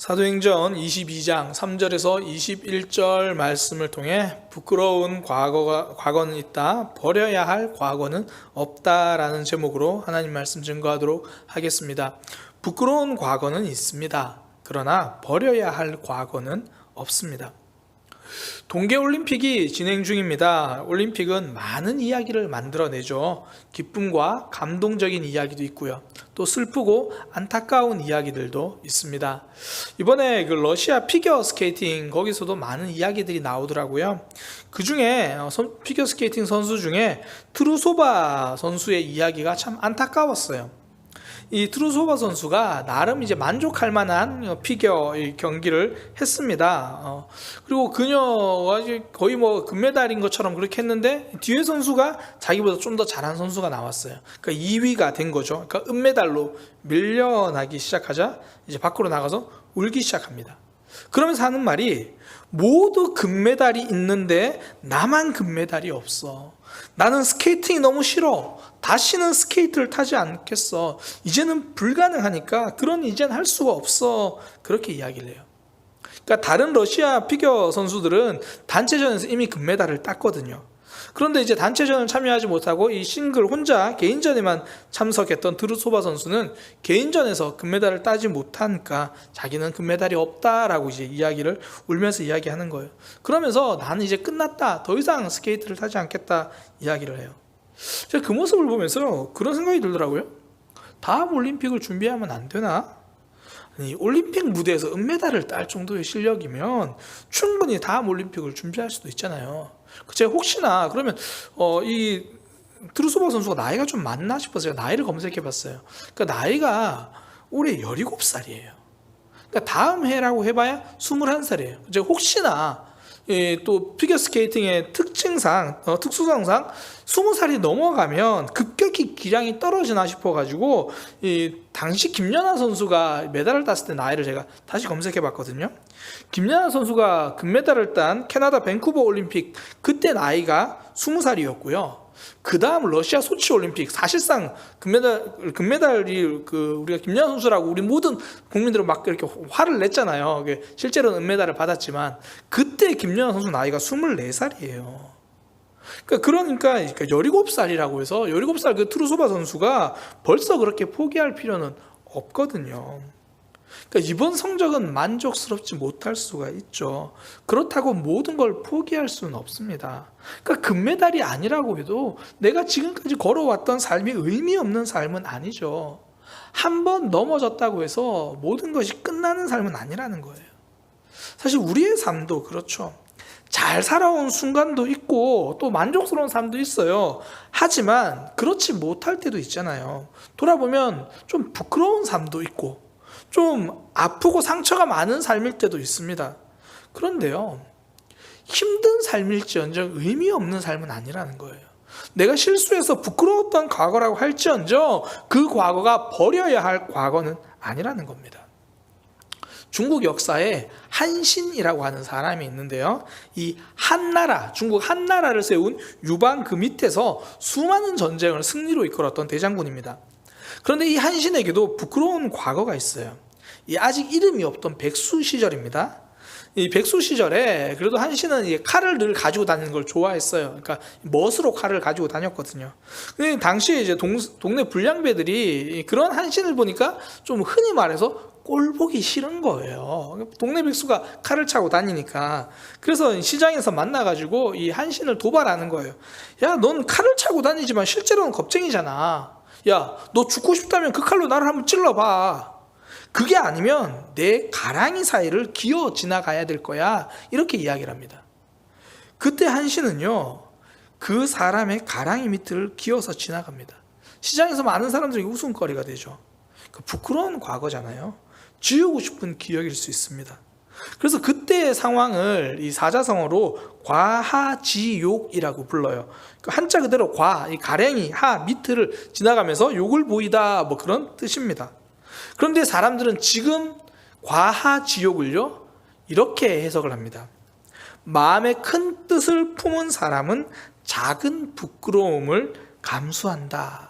사도행전 22장 3절에서 21절 말씀을 통해 부끄러운 과거는 있다, 버려야 할 과거는 없다라는 제목으로 하나님 말씀 증거하도록 하겠습니다. 부끄러운 과거는 있습니다. 그러나 버려야 할 과거는 없습니다. 동계올림픽이 진행 중입니다. 올림픽은 많은 이야기를 만들어내죠. 기쁨과 감동적인 이야기도 있고요. 또 슬프고 안타까운 이야기들도 있습니다. 이번에 러시아 피겨 스케이팅 거기서도 많은 이야기들이 나오더라고요. 그 중에 피겨 스케이팅 선수 중에 트루소바 선수의 이야기가 참 안타까웠어요. 이 트루소바 선수가 나름 이제 만족할 만한 피겨 경기를 했습니다. 그리고 그녀가 거의 금메달인 것처럼 그렇게 했는데 뒤에 선수가 자기보다 좀 더 잘한 선수가 나왔어요. 그러니까 2위가 된 거죠. 그러니까 은메달로 밀려나기 시작하자 이제 밖으로 나가서 울기 시작합니다. 그러면서 하는 말이, 모두 금메달이 있는데 나만 금메달이 없어. 나는 스케이팅이 너무 싫어. 다시는 스케이트를 타지 않겠어. 이제는 불가능하니까 이제는 할 수가 없어. 그렇게 이야기를 해요. 그러니까 다른 러시아 피겨 선수들은 단체전에서 이미 금메달을 땄거든요. 그런데 이제 단체전을 참여하지 못하고 이 싱글 혼자 개인전에만 참석했던 트루소바 선수는 개인전에서 금메달을 따지 못하니까 자기는 금메달이 없다라고 이제 이야기를 울면서 이야기하는 거예요. 그러면서 나는 이제 끝났다. 더 이상 스케이트를 타지 않겠다 이야기를 해요. 제가 그 모습을 보면서 그런 생각이 들더라고요. 다음 올림픽을 준비하면 안 되나? 아니, 올림픽 무대에서 은메달을 딸 정도의 실력이면 충분히 다음 올림픽을 준비할 수도 있잖아요. 제가 혹시나 그러면 이 트루소바 선수가 나이가 좀 많나 싶어서 제가 나이를 검색해 봤어요. 그러니까 나이가 올해 17살이에요. 그러니까 다음 해라고 해봐야 21살이에요. 제가 혹시나 또 피겨스케이팅의 특수성상 20살이 넘어가면 급격히 기량이 떨어지나 싶어가지고 당시 김연아 선수가 메달을 땄을 때 나이를 제가 다시 검색해 봤거든요. 김연아 선수가 금메달을 딴 캐나다 밴쿠버 올림픽 그때 나이가 20살이었고요. 그 다음 러시아 소치 올림픽, 사실상 금메달이 우리가 김연아 선수라고 우리 모든 국민들은 막 이렇게 화를 냈잖아요. 실제로는 은메달을 받았지만 그때 김연아 선수 나이가 24살이에요. 그러니까 17살이라고 해서 17살 그 트루소바 선수가 벌써 그렇게 포기할 필요는 없거든요. 그러니까 이번 성적은 만족스럽지 못할 수가 있죠. 그렇다고 모든 걸 포기할 수는 없습니다. 그러니까 금메달이 아니라고 해도 내가 지금까지 걸어왔던 삶이 의미 없는 삶은 아니죠. 한 번 넘어졌다고 해서 모든 것이 끝나는 삶은 아니라는 거예요. 사실 우리의 삶도 그렇죠. 잘 살아온 순간도 있고 또 만족스러운 삶도 있어요. 하지만 그렇지 못할 때도 있잖아요. 돌아보면 좀 부끄러운 삶도 있고 좀 아프고 상처가 많은 삶일 때도 있습니다. 그런데요, 힘든 삶일지언정 의미 없는 삶은 아니라는 거예요. 내가 실수해서 부끄러웠던 과거라고 할지언정 그 과거가 버려야 할 과거는 아니라는 겁니다. 중국 역사에 한신이라고 하는 사람이 있는데요, 이 한나라, 중국 한나라를 세운 유방 그 밑에서 수많은 전쟁을 승리로 이끌었던 대장군입니다. 그런데 이 한신에게도 부끄러운 과거가 있어요. 아직 이름이 없던 백수 시절입니다. 이 백수 시절에 그래도 한신은 칼을 늘 가지고 다니는 걸 좋아했어요. 그러니까 멋으로 칼을 가지고 다녔거든요. 근데 당시에 이제 동네 불량배들이 그런 한신을 보니까 좀 흔히 말해서 꼴 보기 싫은 거예요. 동네 백수가 칼을 차고 다니니까. 그래서 시장에서 만나가지고 이 한신을 도발하는 거예요. 야, 넌 칼을 차고 다니지만 실제로는 겁쟁이잖아. 야, 너 죽고 싶다면 그 칼로 나를 한번 찔러봐. 그게 아니면 내 가랑이 사이를 기어 지나가야 될 거야. 이렇게 이야기를 합니다. 그때 한신은요, 그 사람의 가랑이 밑을 기어서 지나갑니다. 시장에서 많은 사람들이 웃음거리가 되죠. 부끄러운 과거잖아요. 지우고 싶은 기억일 수 있습니다. 그래서 그때의 상황을 이 사자성어로 과하지욕이라고 불러요. 한자 그대로 이 가랭이, 하, 밑을 지나가면서 욕을 보이다, 그런 뜻입니다. 그런데 사람들은 지금 과하지욕을요, 이렇게 해석을 합니다. 마음에 큰 뜻을 품은 사람은 작은 부끄러움을 감수한다.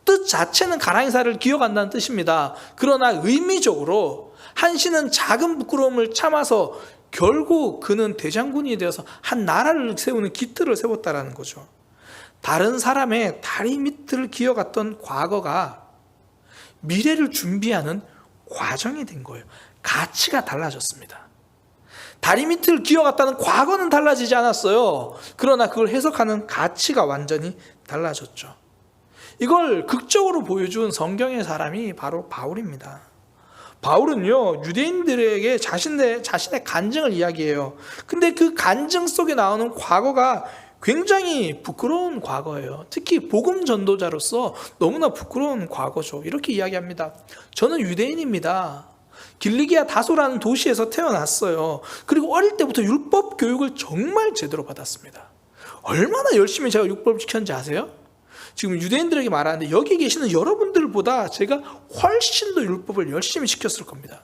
뜻 자체는 가랑이사를 기어간다는 뜻입니다. 그러나 의미적으로 한시는 작은 부끄러움을 참아서 결국 그는 대장군이 되어서 한 나라를 세우는 기틀을 세웠다라는 거죠. 다른 사람의 다리 밑을 기어갔던 과거가 미래를 준비하는 과정이 된 거예요. 가치가 달라졌습니다. 다리 밑을 기어갔다는 과거는 달라지지 않았어요. 그러나 그걸 해석하는 가치가 완전히 달라졌죠. 이걸 극적으로 보여준 성경의 사람이 바로 바울입니다. 바울은요, 유대인들에게 자신의 간증을 이야기해요. 근데 그 간증 속에 나오는 과거가 굉장히 부끄러운 과거예요. 특히 복음 전도자로서 너무나 부끄러운 과거죠. 이렇게 이야기합니다. 저는 유대인입니다. 길리기아 다소라는 도시에서 태어났어요. 그리고 어릴 때부터 율법 교육을 정말 제대로 받았습니다. 얼마나 열심히 제가 율법을 지켰는지 아세요? 지금 유대인들에게 말하는데 여기 계시는 여러분들보다 제가 훨씬 더 율법을 열심히 지켰을 겁니다.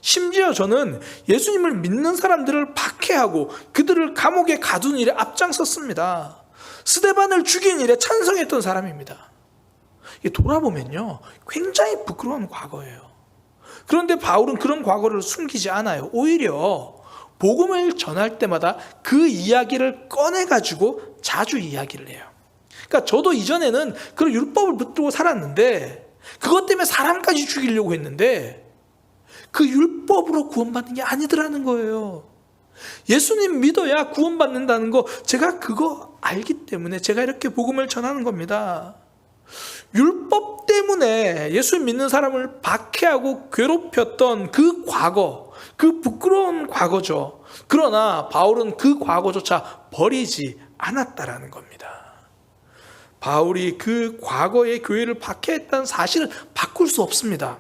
심지어 저는 예수님을 믿는 사람들을 박해하고 그들을 감옥에 가둔 일에 앞장섰습니다. 스데반을 죽인 일에 찬성했던 사람입니다. 돌아보면요, 굉장히 부끄러운 과거예요. 그런데 바울은 그런 과거를 숨기지 않아요. 오히려 복음을 전할 때마다 그 이야기를 꺼내가지고 자주 이야기를 해요. 그러니까 저도 이전에는 그런 율법을 붙들고 살았는데 그것 때문에 사람까지 죽이려고 했는데 그 율법으로 구원받는 게 아니더라는 거예요. 예수님 믿어야 구원받는다는 거 제가 그거 알기 때문에 제가 이렇게 복음을 전하는 겁니다. 율법 때문에 예수 믿는 사람을 박해하고 괴롭혔던 그 과거, 그 부끄러운 과거죠. 그러나 바울은 그 과거조차 버리지 않았다라는 겁니다. 바울이 그 과거의 교회를 박해했다는 사실을 바꿀 수 없습니다.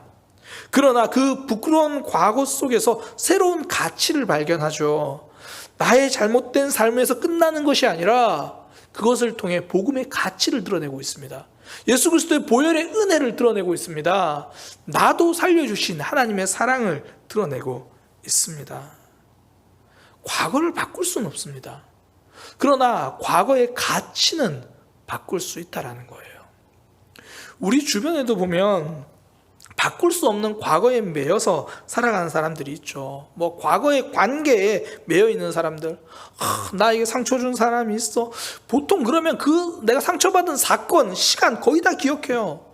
그러나 그 부끄러운 과거 속에서 새로운 가치를 발견하죠. 나의 잘못된 삶에서 끝나는 것이 아니라 그것을 통해 복음의 가치를 드러내고 있습니다. 예수 그리스도의 보혈의 은혜를 드러내고 있습니다. 나도 살려주신 하나님의 사랑을 드러내고 있습니다. 과거를 바꿀 수는 없습니다. 그러나 과거의 가치는 바꿀 수 있다는 거예요. 우리 주변에도 보면 바꿀 수 없는 과거에 매여서 살아가는 사람들이 있죠. 뭐 과거의 관계에 매여 있는 사람들, 나에게 상처 준 사람이 있어. 보통 그러면 그 내가 상처받은 사건, 시간 거의 다 기억해요.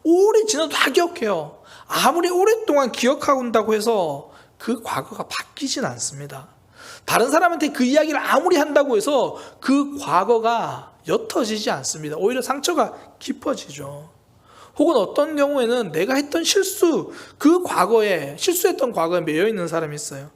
오래 지나도 다 기억해요. 아무리 오랫동안 기억한다고 해서 그 과거가 바뀌진 않습니다. 다른 사람한테 그 이야기를 아무리 한다고 해서 그 과거가 옅어지지 않습니다. 오히려 상처가 깊어지죠. 혹은 어떤 경우에는 내가 했던 실수, 그 과거에, 실수했던 과거에 매여 있는 사람이 있어요.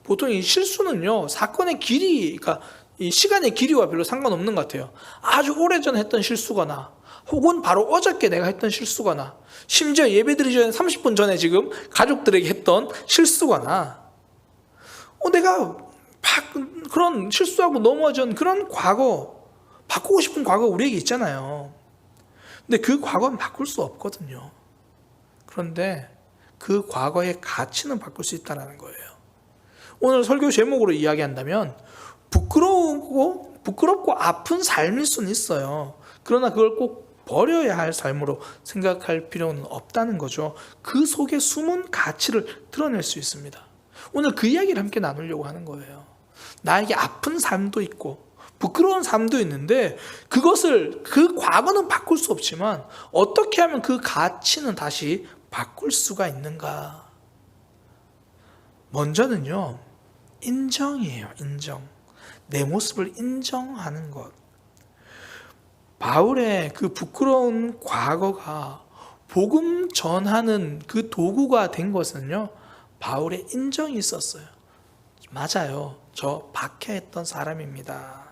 보통 이 실수는요, 사건의 길이, 그러니까 이 시간의 길이와 별로 상관없는 것 같아요. 아주 오래전에 했던 실수거나, 혹은 바로 어저께 내가 했던 실수거나, 심지어 예배드리기 전에 30분 전에 지금 가족들에게 했던 실수거나, 내가 그런 실수하고 넘어진 그런 과거, 바꾸고 싶은 과거 우리에게 있잖아요. 근데 그 과거는 바꿀 수 없거든요. 그런데 그 과거의 가치는 바꿀 수 있다는 거예요. 오늘 설교 제목으로 이야기한다면 부끄럽고 아픈 삶일 수는 있어요. 그러나 그걸 꼭 버려야 할 삶으로 생각할 필요는 없다는 거죠. 그 속에 숨은 가치를 드러낼 수 있습니다. 오늘 그 이야기를 함께 나누려고 하는 거예요. 나에게 아픈 삶도 있고 부끄러운 삶도 있는데 그 과거는 바꿀 수 없지만 어떻게 하면 그 가치는 다시 바꿀 수가 있는가? 먼저는요, 인정이에요. 인정. 내 모습을 인정하는 것. 바울의 그 부끄러운 과거가 복음 전하는 그 도구가 된 것은요, 바울의 인정이 있었어요. 맞아요. 저 박해했던 사람입니다.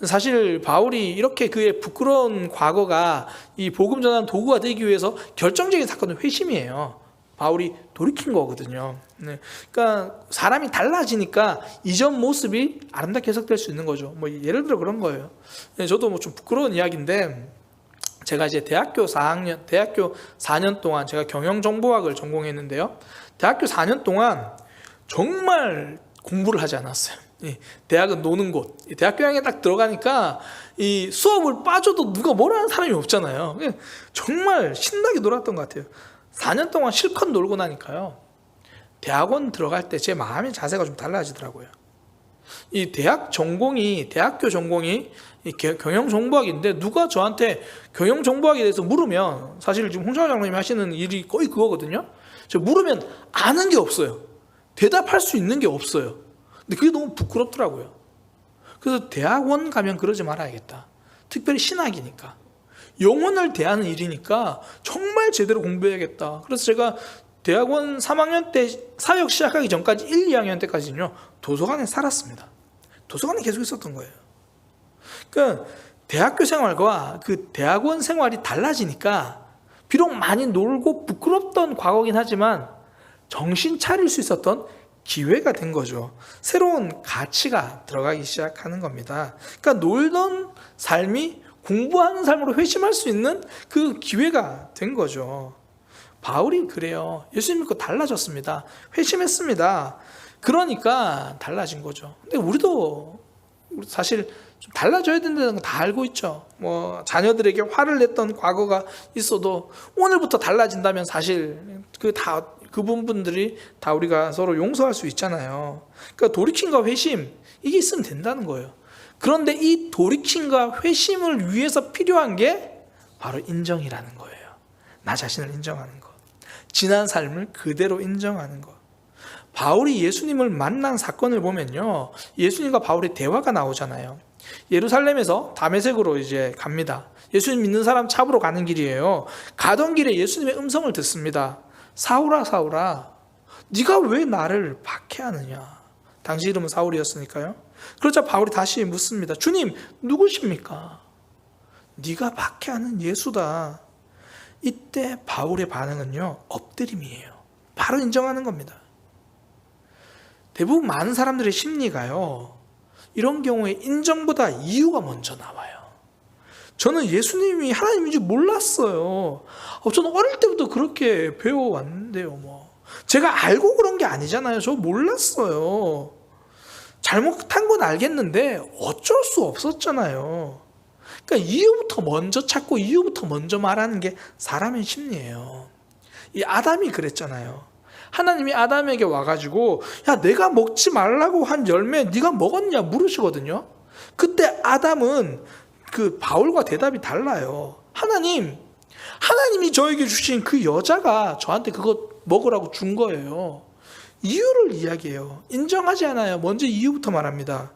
사실 바울이 이렇게 그의 부끄러운 과거가 이 복음 전하는 도구가 되기 위해서 결정적인 사건은 회심이에요. 바울이 돌이킨 거거든요. 그러니까 사람이 달라지니까 이전 모습이 아름답게 해석될 수 있는 거죠. 뭐 예를 들어 그런 거예요. 저도 뭐 좀 부끄러운 이야기인데, 제가 이제 대학교 4년 동안 제가 경영정보학을 전공했는데요. 대학교 4년 동안 정말 공부를 하지 않았어요. 대학은 노는 곳. 대학교에 딱 들어가니까 이 수업을 빠져도 누가 뭐라 하는 사람이 없잖아요. 정말 신나게 놀았던 것 같아요. 4년 동안 실컷 놀고 나니까요, 대학원 들어갈 때 제 마음의 자세가 좀 달라지더라고요. 이 대학교 전공이 경영정보학인데, 누가 저한테 경영정보학에 대해서 물으면, 사실 지금 홍창호 장로님이 하시는 일이 거의 그거거든요. 저 물으면 아는 게 없어요. 대답할 수 있는 게 없어요. 근데 그게 너무 부끄럽더라고요. 그래서 대학원 가면 그러지 말아야겠다. 특별히 신학이니까, 영혼을 대하는 일이니까 정말 제대로 공부해야겠다. 그래서 제가 대학원 3학년 때 사역 시작하기 전까지 1, 2학년 때까지는요, 도서관에 살았습니다. 도서관에 계속 있었던 거예요. 그러니까 대학교 생활과 그 대학원 생활이 달라지니까, 비록 많이 놀고 부끄럽던 과거긴 하지만 정신 차릴 수 있었던 기회가 된 거죠. 새로운 가치가 들어가기 시작하는 겁니다. 그러니까 놀던 삶이 공부하는 삶으로 회심할 수 있는 그 기회가 된 거죠. 바울이 그래요. 예수님 믿고 달라졌습니다. 회심했습니다. 그러니까 달라진 거죠. 근데 우리도 사실 좀 달라져야 된다는 거 다 알고 있죠. 뭐 자녀들에게 화를 냈던 과거가 있어도 오늘부터 달라진다면 사실 그 부분들이 다 우리가 서로 용서할 수 있잖아요. 그러니까 돌이킴과 회심, 이게 있으면 된다는 거예요. 그런데 이 돌이킴과 회심을 위해서 필요한 게 바로 인정이라는 거예요. 나 자신을 인정하는 것, 지난 삶을 그대로 인정하는 것. 바울이 예수님을 만난 사건을 보면요, 예수님과 바울의 대화가 나오잖아요. 예루살렘에서 다메섹으로 이제 갑니다. 예수님 믿는 사람 잡으러 가는 길이에요. 가던 길에 예수님의 음성을 듣습니다. 사울아, 사울아, 네가 왜 나를 박해하느냐. 당시 이름은 사울이었으니까요. 그러자 바울이 다시 묻습니다. 주님, 누구십니까? 네가 박해하는 예수다. 이때 바울의 반응은요, 엎드림이에요. 바로 인정하는 겁니다. 대부분 많은 사람들의 심리가요, 이런 경우에 인정보다 이유가 먼저 나와요. 저는 예수님이 하나님인지 몰랐어요. 저는 어릴 때부터 그렇게 배워왔는데요. 제가 알고 그런 게 아니잖아요. 저 몰랐어요. 잘못한 건 알겠는데 어쩔 수 없었잖아요. 그러니까 이유부터 먼저 찾고 이유부터 먼저 말하는 게 사람의 심리예요. 이 아담이 그랬잖아요. 하나님이 아담에게 와가지고, 야, 내가 먹지 말라고 한 열매 네가 먹었냐 물으시거든요. 그때 아담은 그 바울과 대답이 달라요. 하나님이 저에게 주신 그 여자가 저한테 그거 먹으라고 준 거예요. 이유를 이야기해요. 인정하지 않아요. 먼저 이유부터 말합니다.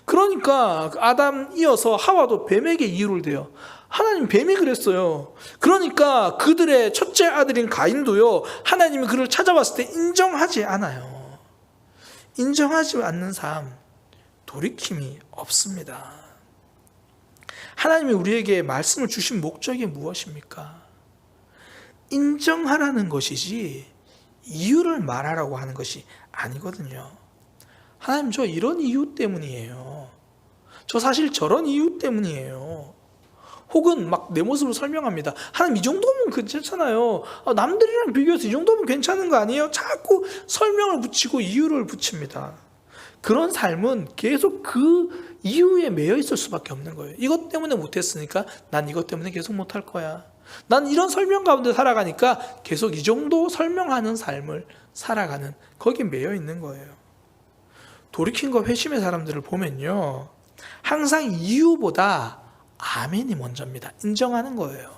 그러니까 아담 이어서 하와도 뱀에게 이유를 대요. 하나님, 뱀이 그랬어요. 그러니까 그들의 첫째 아들인 가인도요, 하나님이 그를 찾아왔을 때 인정하지 않아요. 인정하지 않는 삶, 돌이킴이 없습니다. 하나님이 우리에게 말씀을 주신 목적이 무엇입니까? 인정하라는 것이지 이유를 말하라고 하는 것이 아니거든요. 하나님, 저 이런 이유 때문이에요. 저 사실 저런 이유 때문이에요. 혹은 막 내 모습을 설명합니다. 하나님, 이 정도면 괜찮잖아요. 남들이랑 비교해서 이 정도면 괜찮은 거 아니에요? 자꾸 설명을 붙이고 이유를 붙입니다. 그런 삶은 계속 그 이유에 매여 있을 수밖에 없는 거예요. 이것 때문에 못했으니까 난 이것 때문에 계속 못할 거야. 난 이런 설명 가운데 살아가니까 계속 이 정도 설명하는 삶을 살아가는, 거기에 매여 있는 거예요. 돌이킴과 회심의 사람들을 보면요, 항상 이유보다 아멘이 먼저입니다. 인정하는 거예요.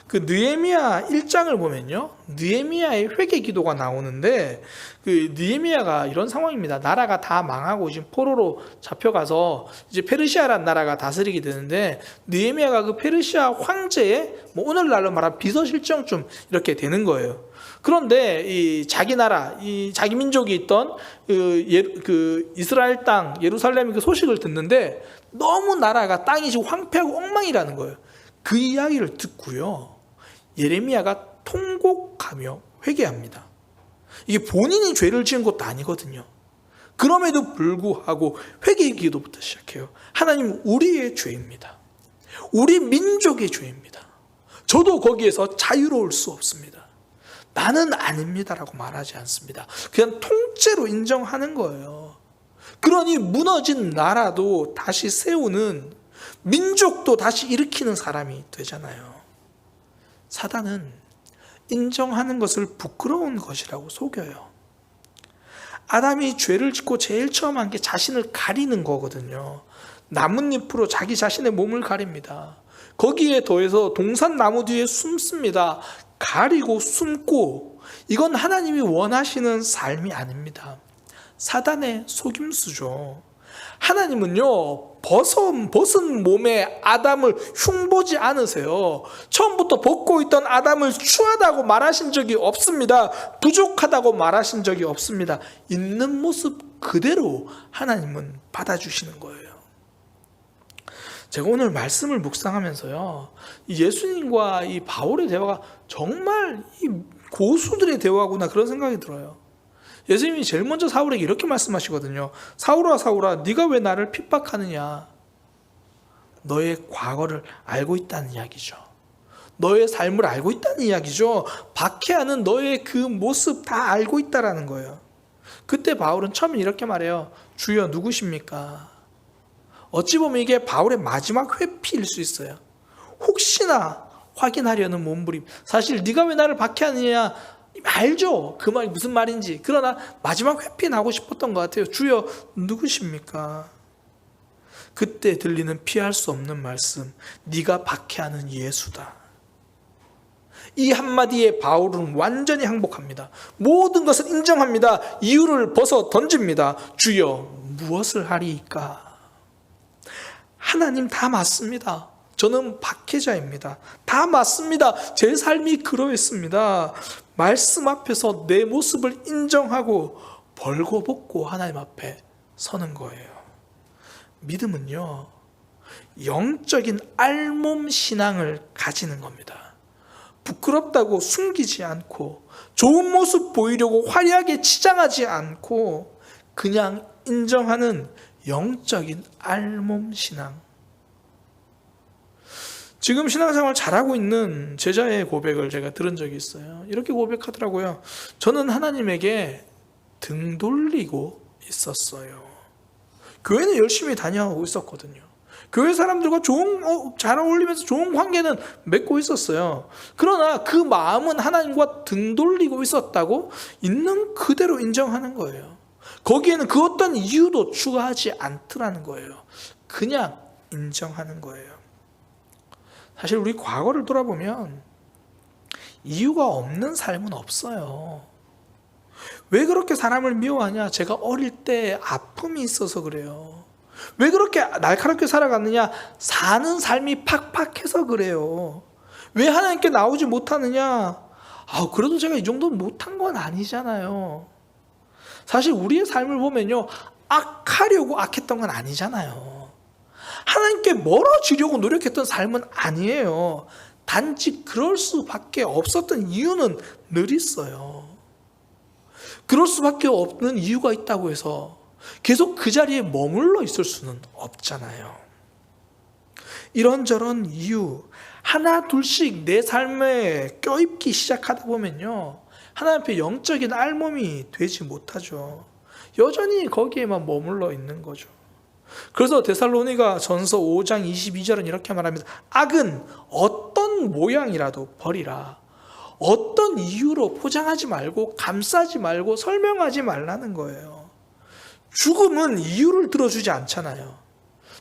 그 느헤미야 1장을 보면요, 느헤미야의 회개 기도가 나오는데, 그 느헤미야가 이런 상황입니다. 나라가 다 망하고 지금 포로로 잡혀가서 이제 페르시아라는 나라가 다스리게 되는데, 느헤미야가 그 페르시아 황제의 오늘날로 말하면 비서실장쯤 이렇게 되는 거예요. 그런데 이 자기 나라, 이 자기 민족이 있던 그 이스라엘 땅 예루살렘의 그 소식을 듣는데, 너무 나라가 땅이 지금 황폐하고 엉망이라는 거예요. 그 이야기를 듣고요, 예레미야가 통곡하며 회개합니다. 이게 본인이 죄를 지은 것도 아니거든요. 그럼에도 불구하고 회개 기도부터 시작해요. 하나님, 우리의 죄입니다. 우리 민족의 죄입니다. 저도 거기에서 자유로울 수 없습니다. 나는 아닙니다라고 말하지 않습니다. 그냥 통째로 인정하는 거예요. 그러니 무너진 나라도 다시 세우는, 민족도 다시 일으키는 사람이 되잖아요. 사단은 인정하는 것을 부끄러운 것이라고 속여요. 아담이 죄를 짓고 제일 처음 한 게 자신을 가리는 거거든요. 나뭇잎으로 자기 자신의 몸을 가립니다. 거기에 더해서 동산나무 뒤에 숨습니다. 가리고 숨고, 이건 하나님이 원하시는 삶이 아닙니다. 사단의 속임수죠. 하나님은요, 벗은 몸에 아담을 흉보지 않으세요. 처음부터 벗고 있던 아담을 추하다고 말하신 적이 없습니다. 부족하다고 말하신 적이 없습니다. 있는 모습 그대로 하나님은 받아주시는 거예요. 제가 오늘 말씀을 묵상하면서요, 예수님과 이 바울의 대화가 정말 이 고수들의 대화구나, 그런 생각이 들어요. 예수님이 제일 먼저 사울에게 이렇게 말씀하시거든요. 사울아 사울아, 네가 왜 나를 핍박하느냐. 너의 과거를 알고 있다는 이야기죠. 너의 삶을 알고 있다는 이야기죠. 박해하는 너의 그 모습 다 알고 있다라는 거예요. 그때 바울은 처음에 이렇게 말해요. 주여 누구십니까? 어찌 보면 이게 바울의 마지막 회피일 수 있어요. 혹시나 확인하려는 몸부림. 사실 네가 왜 나를 박해하느냐 알죠. 그 말이 무슨 말인지. 그러나 마지막 회피는 하고 싶었던 것 같아요. 주여 누구십니까? 그때 들리는 피할 수 없는 말씀. 네가 박해하는 예수다. 이 한마디에 바울은 완전히 항복합니다. 모든 것을 인정합니다. 이유를 벗어 던집니다. 주여 무엇을 하리이까? 하나님 다 맞습니다. 저는 박해자입니다. 다 맞습니다. 제 삶이 그러했습니다. 말씀 앞에서 내 모습을 인정하고 벌거벗고 하나님 앞에 서는 거예요. 믿음은요, 영적인 알몸 신앙을 가지는 겁니다. 부끄럽다고 숨기지 않고 좋은 모습 보이려고 화려하게 치장하지 않고 그냥 인정하는 영적인 알몸 신앙. 지금 신앙생활 잘하고 있는 제자의 고백을 제가 들은 적이 있어요. 이렇게 고백하더라고요. 저는 하나님에게 등 돌리고 있었어요. 교회는 열심히 다녀오고 있었거든요. 교회 사람들과 잘 어울리면서 좋은 관계는 맺고 있었어요. 그러나 그 마음은 하나님과 등 돌리고 있었다고 있는 그대로 인정하는 거예요. 거기에는 그 어떤 이유도 추가하지 않더라는 거예요. 그냥 인정하는 거예요. 사실 우리 과거를 돌아보면 이유가 없는 삶은 없어요. 왜 그렇게 사람을 미워하냐? 제가 어릴 때 아픔이 있어서 그래요. 왜 그렇게 날카롭게 살아갔느냐? 사는 삶이 팍팍해서 그래요. 왜 하나님께 나오지 못하느냐? 그래도 제가 이 정도는 못한 건 아니잖아요. 사실 우리의 삶을 보면요, 악하려고 악했던 건 아니잖아요. 하나님께 멀어지려고 노력했던 삶은 아니에요. 단지 그럴 수밖에 없었던 이유는 늘 있어요. 그럴 수밖에 없는 이유가 있다고 해서 계속 그 자리에 머물러 있을 수는 없잖아요. 이런저런 이유 하나 둘씩 내 삶에 껴입기 시작하다 보면요, 하나님 앞에 영적인 알몸이 되지 못하죠. 여전히 거기에만 머물러 있는 거죠. 그래서 데살로니가 전서 5장 22절은 이렇게 말합니다. 악은 어떤 모양이라도 버리라. 어떤 이유로 포장하지 말고 감싸지 말고 설명하지 말라는 거예요. 죽음은 이유를 들어주지 않잖아요.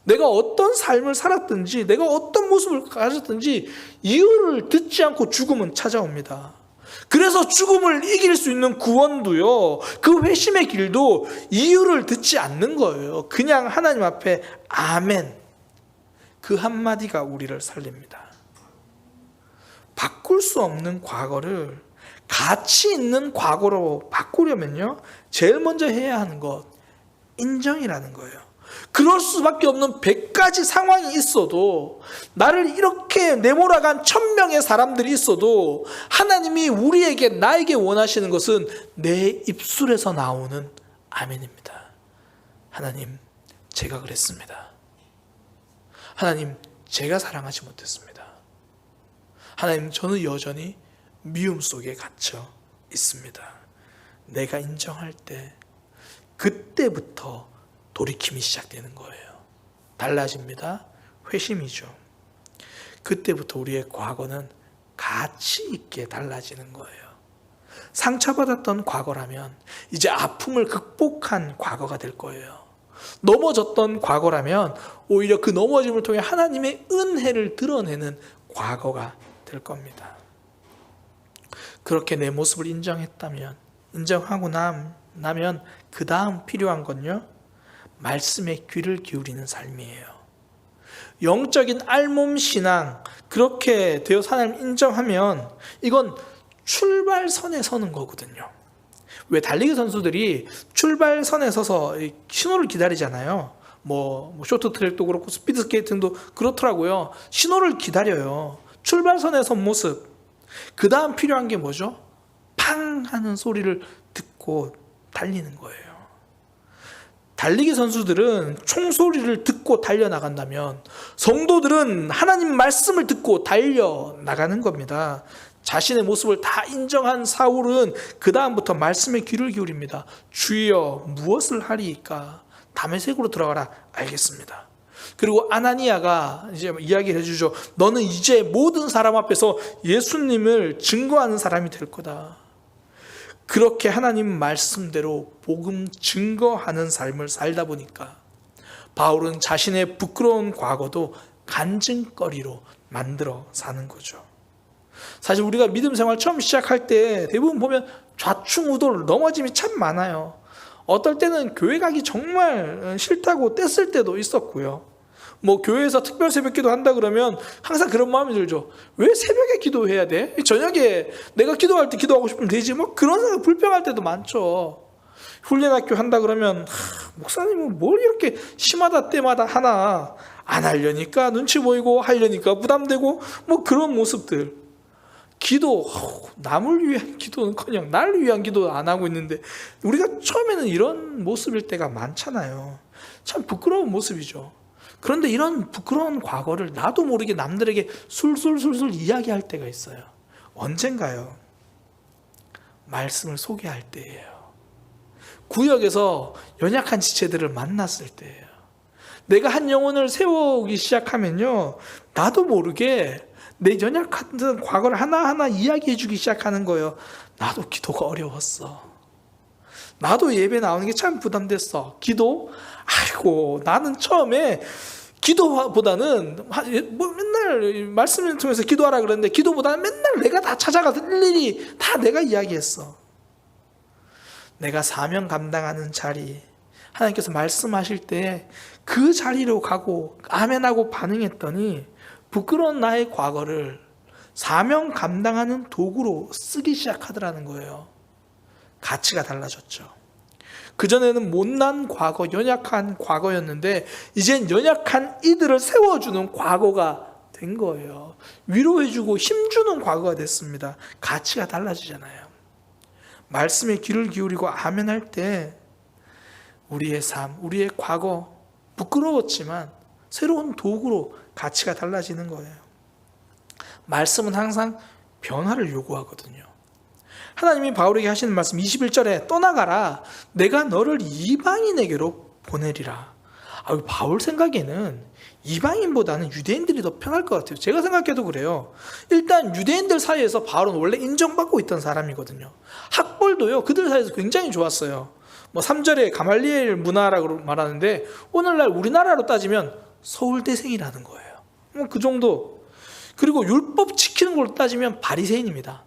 내가 어떤 삶을 살았든지 내가 어떤 모습을 가졌든지 이유를 듣지 않고 죽음은 찾아옵니다. 그래서 죽음을 이길 수 있는 구원도요, 그 회심의 길도 이유를 듣지 않는 거예요. 그냥 하나님 앞에 아멘, 그 한마디가 우리를 살립니다. 바꿀 수 없는 과거를 가치 있는 과거로 바꾸려면요, 제일 먼저 해야 하는 것, 인정이라는 거예요. 그럴 수밖에 없는 100가지 상황이 있어도, 나를 이렇게 내몰아간 1000명의 사람들이 있어도 하나님이 우리에게, 나에게 원하시는 것은 내 입술에서 나오는 아멘입니다. 하나님, 제가 그랬습니다. 하나님, 제가 사랑하지 못했습니다. 하나님, 저는 여전히 미움 속에 갇혀 있습니다. 내가 인정할 때 그때부터 돌이킴이 시작되는 거예요. 달라집니다. 회심이죠. 그때부터 우리의 과거는 가치 있게 달라지는 거예요. 상처받았던 과거라면 이제 아픔을 극복한 과거가 될 거예요. 넘어졌던 과거라면 오히려 그 넘어짐을 통해 하나님의 은혜를 드러내는 과거가 될 겁니다. 그렇게 내 모습을 인정하고 나면 그 다음 필요한 건요, 말씀에 귀를 기울이는 삶이에요. 영적인 알몸 신앙, 그렇게 되어서 하나님 인정하면 이건 출발선에 서는 거거든요. 왜 달리기 선수들이 출발선에 서서 신호를 기다리잖아요. 뭐 쇼트트랙도 그렇고 스피드 스케이팅도 그렇더라고요. 신호를 기다려요. 출발선에 선 모습. 그 다음 필요한 게 뭐죠? 팡 하는 소리를 듣고 달리는 거예요. 달리기 선수들은 총소리를 듣고 달려나간다면 성도들은 하나님 말씀을 듣고 달려나가는 겁니다. 자신의 모습을 다 인정한 사울은 그 다음부터 말씀에 귀를 기울입니다. 주여 무엇을 하리이까? 다메섹으로 들어가라. 알겠습니다. 그리고 아나니아가 이제 이야기를 해주죠. 너는 이제 모든 사람 앞에서 예수님을 증거하는 사람이 될 거다. 그렇게 하나님 말씀대로 복음 증거하는 삶을 살다 보니까 바울은 자신의 부끄러운 과거도 간증거리로 만들어 사는 거죠. 사실 우리가 믿음 생활 처음 시작할 때 대부분 보면 좌충우돌 넘어짐이 참 많아요. 어떨 때는 교회 가기 정말 싫다고 뗐을 때도 있었고요. 뭐 교회에서 특별 새벽 기도 한다 그러면 항상 그런 마음이 들죠. 왜 새벽에 기도해야 돼? 저녁에 내가 기도할 때 기도하고 싶으면 되지. 뭐 그런 생각 불평할 때도 많죠. 훈련학교 한다 그러면 목사님은 뭘 이렇게 시마다 때마다 하나, 안 하려니까 눈치 보이고 하려니까 부담되고 뭐 그런 모습들. 기도, 남을 위한 기도는커녕 나를 위한 기도 안 하고 있는데 우리가 처음에는 이런 모습일 때가 많잖아요. 참 부끄러운 모습이죠. 그런데 이런 부끄러운 과거를 나도 모르게 남들에게 술술 이야기할 때가 있어요. 언젠가요? 말씀을 소개할 때예요. 구역에서 연약한 지체들을 만났을 때예요. 내가 한 영혼을 세우기 시작하면요, 나도 모르게 내 연약한 과거를 하나하나 이야기해 주기 시작하는 거예요. 나도 기도가 어려웠어. 나도 예배 나오는 게 참 부담됐어. 기도? 아이고, 나는 처음에 기도보다는 뭐 맨날 말씀을 통해서 기도하라 그랬는데 기도보다는 맨날 내가 다 찾아가서 일일이 다 내가 이야기했어. 내가 사명 감당하는 자리, 하나님께서 말씀하실 때 그 자리로 가고 아멘하고 반응했더니 부끄러운 나의 과거를 사명 감당하는 도구로 쓰기 시작하더라는 거예요. 가치가 달라졌죠. 그전에는 못난 과거, 연약한 과거였는데 이젠 연약한 이들을 세워주는 과거가 된 거예요. 위로해주고 힘주는 과거가 됐습니다. 가치가 달라지잖아요. 말씀에 귀를 기울이고 아멘할 때 우리의 삶, 우리의 과거 부끄러웠지만 새로운 도구로 가치가 달라지는 거예요. 말씀은 항상 변화를 요구하거든요. 하나님이 바울에게 하시는 말씀 21절에 떠나가라. 내가 너를 이방인에게로 보내리라. 바울 생각에는 이방인보다는 유대인들이 더 편할 것 같아요. 제가 생각해도 그래요. 일단 유대인들 사이에서 바울은 원래 인정받고 있던 사람이거든요. 학벌도요, 그들 사이에서 굉장히 좋았어요. 3절에 가말리엘 문화라고 말하는데 오늘날 우리나라로 따지면 서울대생이라는 거예요. 그 정도. 그리고 율법 지키는 걸로 따지면 바리새인입니다.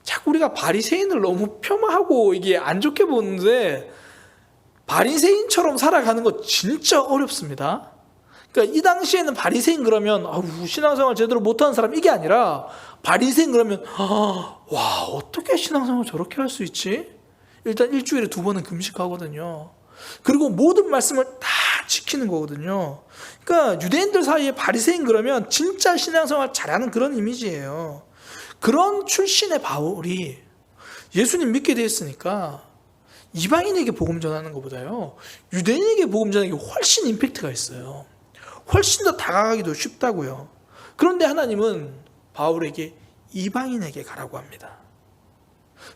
자꾸 우리가 바리새인을 너무 폄하하고 이게 안 좋게 보는데 바리새인처럼 살아가는 거 진짜 어렵습니다. 그러니까 이 당시에는 바리새인 그러면 신앙생활 제대로 못하는 사람 이게 아니라 바리새인 그러면 와, 어떻게 신앙생활 저렇게 할 수 있지? 일단 일주일에 2번은 금식하거든요. 그리고 모든 말씀을 다 지키는 거거든요. 그러니까 유대인들 사이에 바리새인 그러면 진짜 신앙생활 잘하는 그런 이미지예요. 그런 출신의 바울이 예수님 믿게 되었으니까 이방인에게 복음 전하는 것보다요, 유대인에게 복음 전하는 게 훨씬 임팩트가 있어요. 훨씬 더 다가가기도 쉽다고요. 그런데 하나님은 바울에게 이방인에게 가라고 합니다.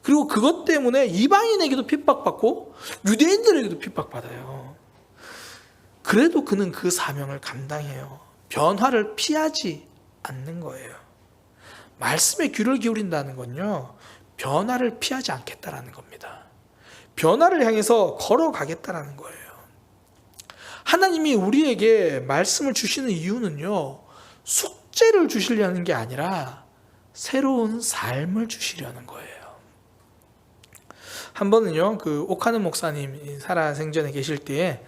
그리고 그것 때문에 이방인에게도 핍박받고 유대인들에게도 핍박받아요. 그래도 그는 그 사명을 감당해요. 변화를 피하지 않는 거예요. 말씀에 귀를 기울인다는 건요, 변화를 피하지 않겠다라는 겁니다. 변화를 향해서 걸어가겠다라는 거예요. 하나님이 우리에게 말씀을 주시는 이유는요, 숙제를 주시려는 게 아니라 새로운 삶을 주시려는 거예요. 한 번은요, 그 오카는 목사님 살아생전에 계실 때에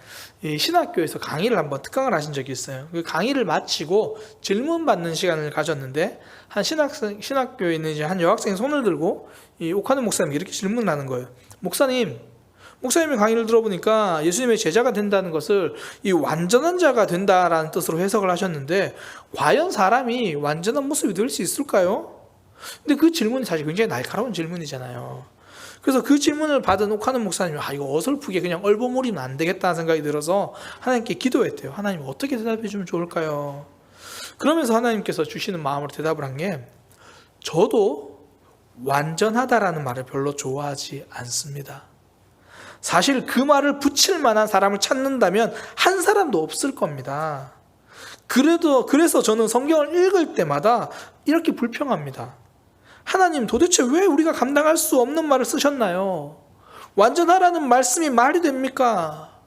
신학교에서 강의를 한번 특강을 하신 적이 있어요. 그 강의를 마치고 질문 받는 시간을 가졌는데, 한 신학교에 있는 이제 한 여학생이 손을 들고 이 오카는 목사님이 이렇게 질문을 하는 거예요. 목사님의 강의를 들어보니까 예수님의 제자가 된다는 것을 이 완전한 자가 된다라는 뜻으로 해석을 하셨는데, 과연 사람이 완전한 모습이 될 수 있을까요? 근데 그 질문이 사실 굉장히 날카로운 질문이잖아요. 그래서 그 질문을 받은 오카는 목사님이 이거 어설프게 그냥 얼버무리면 안 되겠다는 생각이 들어서 하나님께 기도했대요. 하나님 어떻게 대답해 주면 좋을까요? 그러면서 하나님께서 주시는 마음으로 대답을 한 게, 저도 완전하다라는 말을 별로 좋아하지 않습니다. 사실 그 말을 붙일 만한 사람을 찾는다면 한 사람도 없을 겁니다. 그래서 저는 성경을 읽을 때마다 이렇게 불평합니다. 하나님, 도대체 왜 우리가 감당할 수 없는 말을 쓰셨나요? 완전하라는 말씀이 말이 됩니까?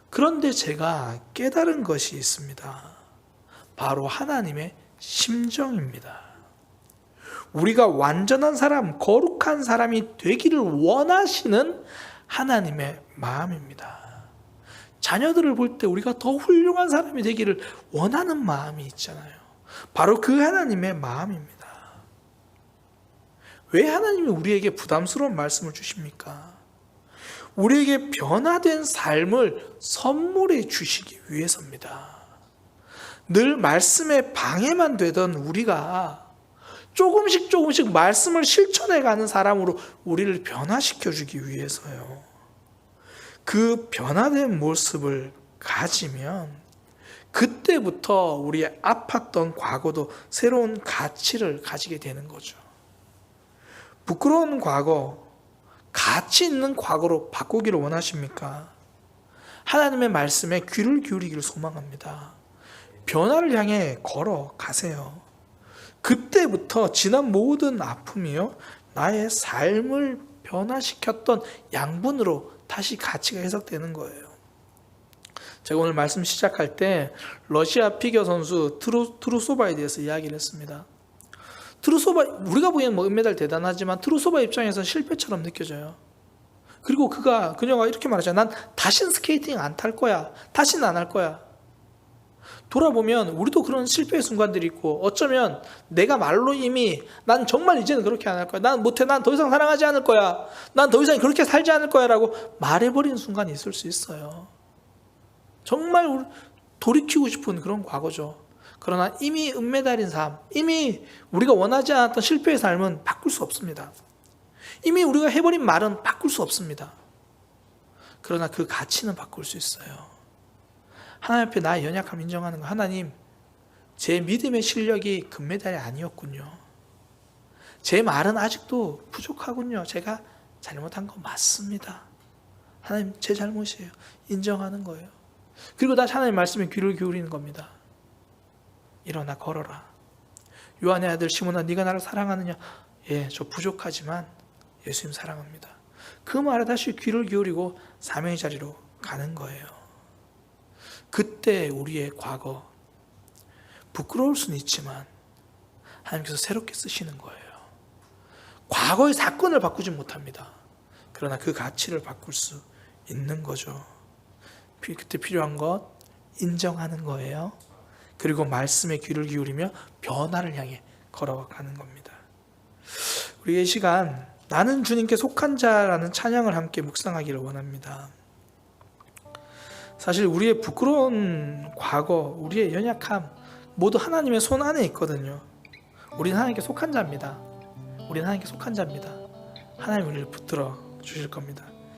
그런데 제가 깨달은 것이 있습니다. 바로 하나님의 심정입니다. 우리가 완전한 사람, 거룩한 사람이 되기를 원하시는 하나님의 마음입니다. 자녀들을 볼 때 우리가 더 훌륭한 사람이 되기를 원하는 마음이 있잖아요. 바로 그 하나님의 마음입니다. 왜 하나님이 우리에게 부담스러운 말씀을 주십니까? 우리에게 변화된 삶을 선물해 주시기 위해서입니다. 늘 말씀에 방해만 되던 우리가 조금씩 말씀을 실천해가는 사람으로 우리를 변화시켜 주기 위해서요. 그 변화된 모습을 가지면 그때부터 우리의 아팠던 과거도 새로운 가치를 가지게 되는 거죠. 부끄러운 과거, 가치 있는 과거로 바꾸기를 원하십니까? 하나님의 말씀에 귀를 기울이기를 소망합니다. 변화를 향해 걸어가세요. 그때부터 지난 모든 아픔이요, 나의 삶을 변화시켰던 양분으로 다시 가치가 해석되는 거예요. 제가 오늘 말씀 시작할 때 러시아 피겨 선수 트루소바에 대해서 이야기를 했습니다. 트루소바, 우리가 보기엔 은메달 대단하지만 트루소바 입장에서는 실패처럼 느껴져요. 그리고 그녀가 이렇게 말하잖아요. 난 다신 스케이팅 안 탈 거야. 다시는 안 할 거야. 돌아보면 우리도 그런 실패의 순간들이 있고, 어쩌면 내가 말로 이미 난 정말 이제는 그렇게 안 할 거야. 난 못해. 난 더 이상 사랑하지 않을 거야. 난 더 이상 그렇게 살지 않을 거야 라고 말해버리는 순간이 있을 수 있어요. 정말 돌이키고 싶은 그런 과거죠. 그러나 이미 은메달인 삶, 이미 우리가 원하지 않았던 실패의 삶은 바꿀 수 없습니다. 이미 우리가 해버린 말은 바꿀 수 없습니다. 그러나 그 가치는 바꿀 수 있어요. 하나님 앞에 나의 연약함을 인정하는 거. 하나님, 제 믿음의 실력이 금메달이 아니었군요. 제 말은 아직도 부족하군요. 제가 잘못한 거 맞습니다. 하나님, 제 잘못이에요. 인정하는 거예요. 그리고 다시 하나님 말씀에 귀를 기울이는 겁니다. 일어나 걸어라. 요한의 아들 시몬아, 네가 나를 사랑하느냐? 예, 저 부족하지만 예수님 사랑합니다. 그 말에 다시 귀를 기울이고 사명의 자리로 가는 거예요. 그때 우리의 과거, 부끄러울 수는 있지만 하나님께서 새롭게 쓰시는 거예요. 과거의 사건을 바꾸지 못합니다. 그러나 그 가치를 바꿀 수 있는 거죠. 그때 필요한 것 인정하는 거예요. 그리고 말씀에 귀를 기울이며 변화를 향해 걸어가는 겁니다. 우리의 시간, 나는 주님께 속한 자라는 찬양을 함께 묵상하기를 원합니다. 사실 우리의 부끄러운 과거, 우리의 연약함 모두 하나님의 손 안에 있거든요. 우리는 하나님께 속한 자입니다. 우리는 하나님께 속한 자입니다. 하나님 우리를 붙들어 주실 겁니다.